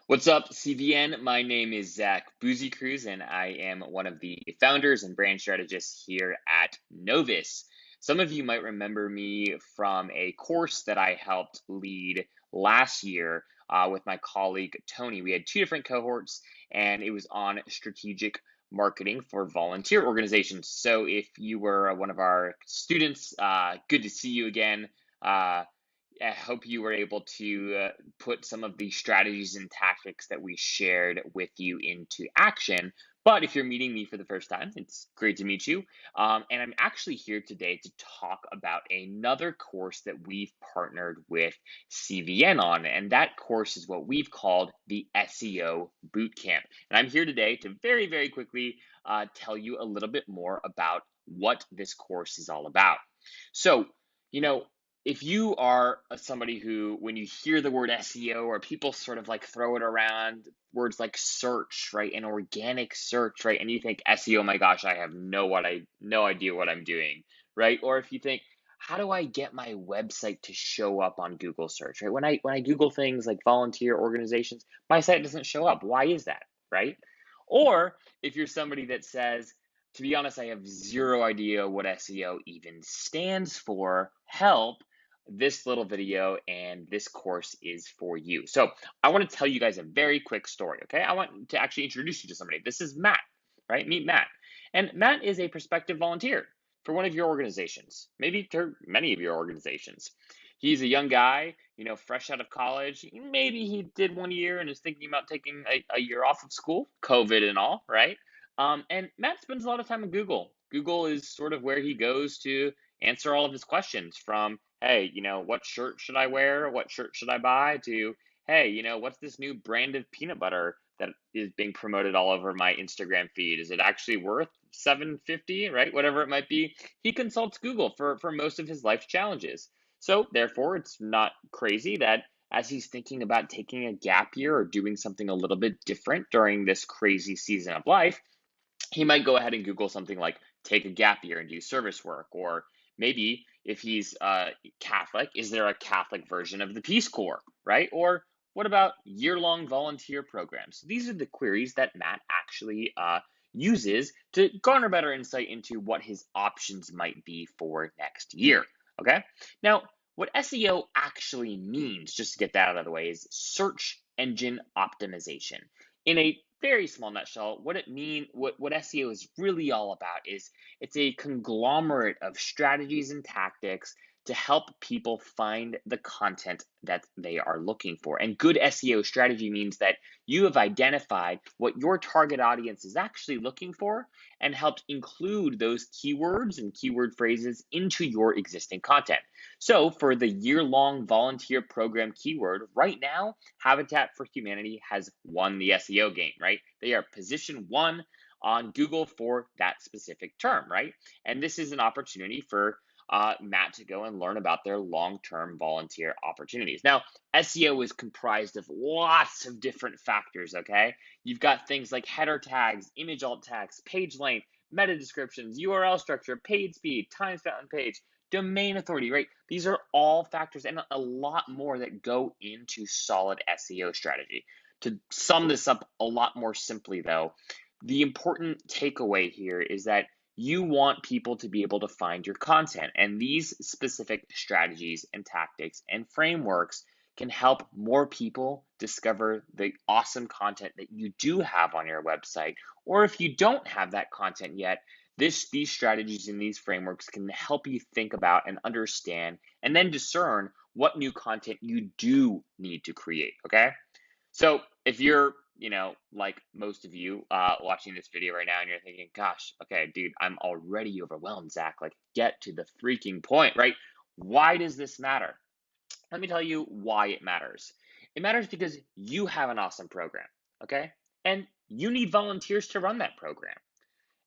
What's up, CVN? My name is Zach Boozy Cruz, and I am one of the founders and brand strategists here at Novus. Some of you might remember me from a course that I helped lead last year with my colleague Tony. We had two different cohorts, and it was on strategic marketing for volunteer organizations. So if you were one of our students, good to see you again. I hope you were able to put some of the strategies and tactics that we shared with you into action. But if you're meeting me for the first time, it's great to meet you. And I'm actually here today to talk about another course that we've partnered with CVN on. And that course is what we've called the SEO Bootcamp. And I'm here today to very, very quickly tell you a little bit more about what this course is all about. So, you know, if you are somebody who, when you hear the word SEO, or people sort of like throw it around, words like search, right, and organic search, right, and you think SEO, my gosh, I have no idea what I'm doing, right? Or if you think, how do I get my website to show up on Google search, right? When I Google things like volunteer organizations, my site doesn't show up. Why is that, right? Or if you're somebody that says, to be honest, I have zero idea what SEO even stands for, help, this little video and this course is for you. So I want to tell you guys a very quick story, okay? I want to actually introduce you to somebody. This is Matt, right? Meet Matt. And Matt is a prospective volunteer for one of your organizations, maybe for many of your organizations. He's a young guy, fresh out of college. Maybe he did 1 year and is thinking about taking a year off of school, COVID and all, right? And Matt spends a lot of time on Google. Google is sort of where he goes to answer all of his questions, from, hey, what shirt should I wear? What shirt should I buy? To, hey, what's this new brand of peanut butter that is being promoted all over my Instagram feed? Is it actually worth $7.50, right? Whatever it might be. He consults Google for most of his life's challenges. So therefore, it's not crazy that as he's thinking about taking a gap year or doing something a little bit different during this crazy season of life, he might go ahead and Google something like take a gap year and do service work. Or maybe if he's Catholic, is there a Catholic version of the Peace Corps, right? Or what about year-long volunteer programs? These are the queries that Matt actually uses to garner better insight into what his options might be for next year, okay? Now, what SEO actually means, just to get that out of the way, is search engine optimization. In a very small nutshell, what SEO is really all about is it's a conglomerate of strategies and tactics to help people find the content that they are looking for. And good SEO strategy means that you have identified what your target audience is actually looking for and helped include those keywords and keyword phrases into your existing content. So for the year-long volunteer program keyword, right now, Habitat for Humanity has won the SEO game, right? They are position 1 on Google for that specific term, right? And this is an opportunity for Matt to go and learn about their long-term volunteer opportunities. Now, SEO is comprised of lots of different factors, okay? You've got things like header tags, image alt tags, page length, meta descriptions, URL structure, page speed, time spent on page, domain authority, right? These are all factors and a lot more that go into solid SEO strategy. To sum this up a lot more simply, though, the important takeaway here is that you want people to be able to find your content, and these specific strategies and tactics and frameworks can help more people discover the awesome content that you do have on your website. Or if you don't have that content yet, these strategies and these frameworks can help you think about and understand and then discern what new content you do need to create, okay? So if you're, like most of you watching this video right now and you're thinking, gosh, okay, dude, I'm already overwhelmed, Zach, like get to the freaking point, right? Why does this matter? Let me tell you why it matters. It matters because you have an awesome program, okay? And you need volunteers to run that program.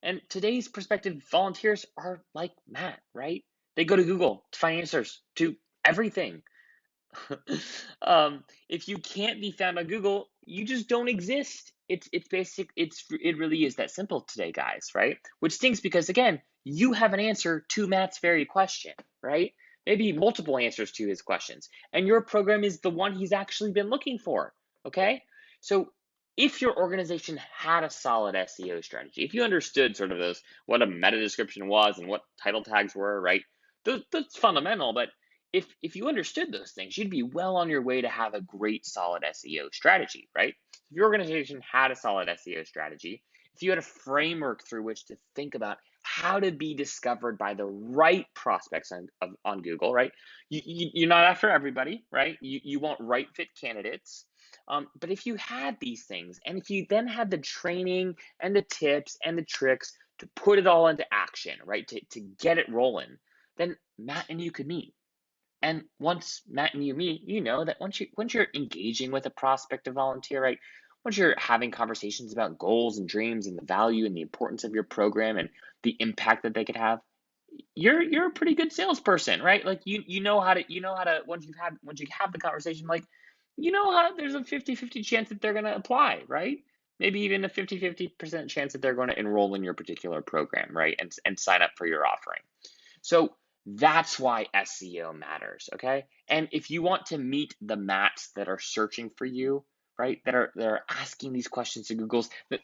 And today's prospective volunteers are like Matt, right? They go to Google to find answers to everything. If you can't be found on Google, you just don't exist. It really is that simple today, guys, right? Which stinks because, again, you have an answer to Matt's very question, right? Maybe multiple answers to his questions, and your program is the one he's actually been looking for, okay? So if your organization had a solid SEO strategy, if you understood sort of those, what a meta description was and what title tags were, right? That's fundamental, but if you understood those things, you'd be well on your way to have a great solid SEO strategy, right? If your organization had a solid SEO strategy, if you had a framework through which to think about how to be discovered by the right prospects on Google, right? You're not after everybody, right? You want right fit candidates. But if you had these things, and if you then had the training and the tips and the tricks to put it all into action, right, to get it rolling, then Matt and you could meet. And once Matt and you meet, you know that once you're engaging with a prospect to volunteer, right? Once you're having conversations about goals and dreams and the value and the importance of your program and the impact that they could have, you're a pretty good salesperson, right? Like you know how to once you have the conversation, like you know how there's a 50-50 chance that they're going to apply, right? Maybe even a 50-50% chance that they're going to enroll in your particular program, right? And sign up for your offering. So that's why SEO matters, okay? And if you want to meet the Matts that are searching for you, right? That are asking these questions to Google. It's been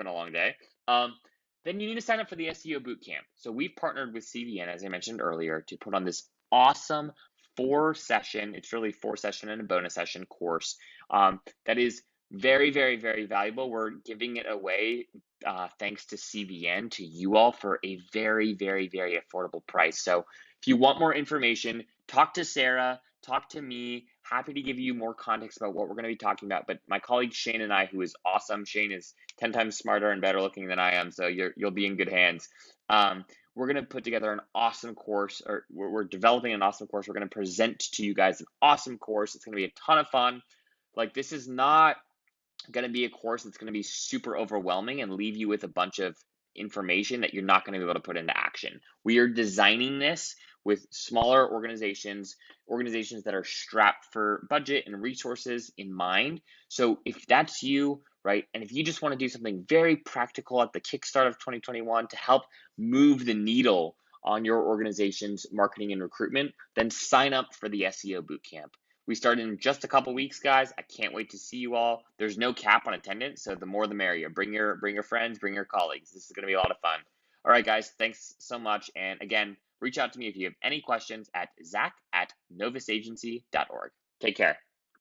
a long day. Then you need to sign up for the SEO Bootcamp. So we've partnered with CVN, as I mentioned earlier, to put on this awesome 4-session. It's really 4-session and a bonus session course that is very, very, very valuable. We're giving it away thanks to CVN to you all for a very, very, very affordable price. So if you want more information, talk to Sarah, talk to me. Happy to give you more context about what we're going to be talking about. But my colleague Shane and I, who is awesome, Shane is 10 times smarter and better looking than I am, so you'll be in good hands. We're going to put together an awesome course, or we're developing an awesome course. We're going to present to you guys an awesome course. It's going to be a ton of fun. Like, this is not going to be a course that's going to be super overwhelming and leave you with a bunch of information that you're not going to be able to put into action. We are designing this with smaller organizations that are strapped for budget and resources in mind. So if that's you, right, and if you just want to do something very practical at the kickstart of 2021 to help move the needle on your organization's marketing and recruitment, then sign up for the SEO Bootcamp. We start in just a couple weeks, guys. I can't wait to see you all. There's no cap on attendance, so the more the merrier. Bring your friends, bring your colleagues. This is going to be a lot of fun. All right, guys, thanks so much. And again, reach out to me if you have any questions at zach@novisagency.org. Take care.